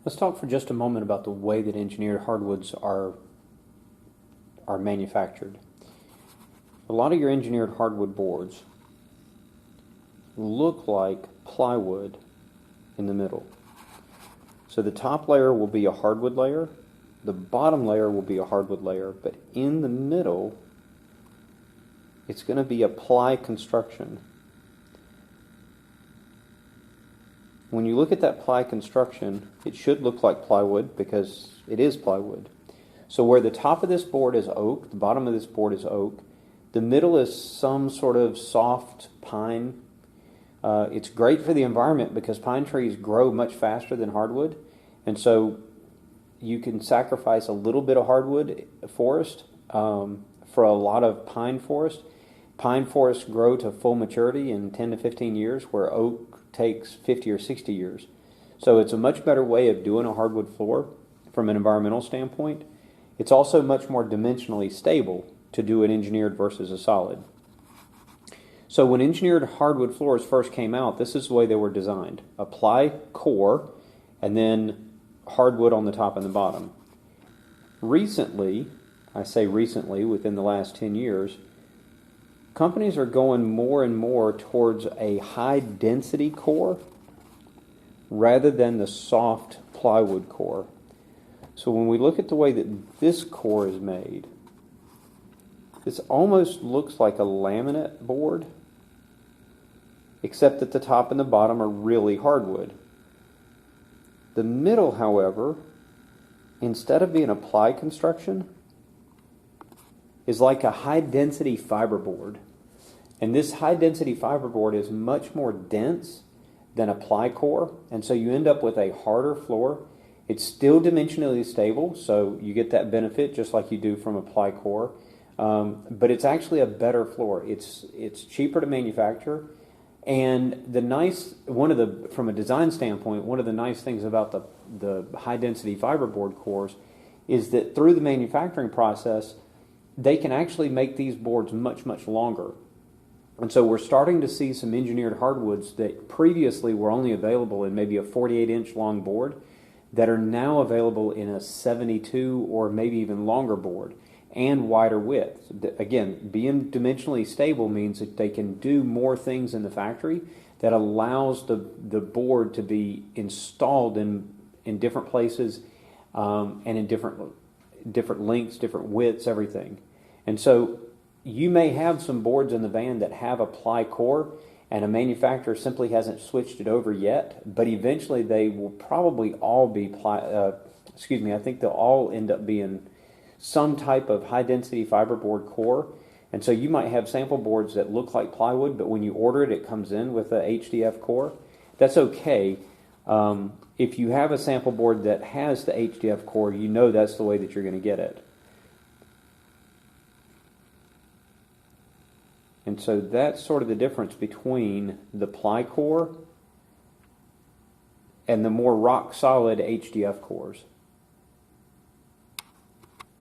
Let's talk for just a moment about the way that engineered hardwoods are manufactured. A lot of your engineered hardwood boards look like plywood in the middle. So the top layer will be a hardwood layer, the bottom layer will be a hardwood layer, but in the middle it's going to be a ply construction. When you look at that ply construction, it should look like plywood because it is plywood. So where the top of this board is oak, the bottom of this board is oak, the middle is some sort of soft pine. It's great for the environment because pine trees grow much faster than hardwood, and so you can sacrifice a little bit of hardwood forest for a lot of pine forest. Pine forests grow to full maturity in 10 to 15 years, where oak takes 50 or 60 years. So it's a much better way of doing a hardwood floor from an environmental standpoint. It's also much more dimensionally stable to do an engineered versus a solid. So when engineered hardwood floors first came out, this is the way they were designed. A ply core and then hardwood on the top and the bottom. Recently, I say recently, within the last 10 years, companies are going more and more towards a high density core rather than the soft plywood core. So when we look at the way that this core is made, this almost looks like a laminate board, except that the top and the bottom are really hardwood. The middle, however, instead of being a ply construction, is like a high-density fiberboard. And this high-density fiberboard is much more dense than a ply core, and so you end up with a harder floor. It's still dimensionally stable, so you get that benefit just like you do from a ply core, but it's actually a better floor. It's cheaper to manufacture, and from a design standpoint, one of the nice things about the high-density fiberboard cores is that through the manufacturing process, they can actually make these boards much, much longer. And so we're starting to see some engineered hardwoods that previously were only available in maybe a 48-inch long board that are now available in a 72 or maybe even longer board and wider width. Again, being dimensionally stable means that they can do more things in the factory that allows the board to be installed in different places and in different lengths, different widths, everything. And so you may have some boards in the van that have a ply core and a manufacturer simply hasn't switched it over yet, but eventually they will probably all be I think they'll all end up being some type of high-density fiberboard core. And so you might have sample boards that look like plywood, but when you order it, it comes in with a HDF core. That's okay. If you have a sample board that has the HDF core, you know that's the way that you're going to get it. And so that's sort of the difference between the ply core and the more rock-solid HDF cores.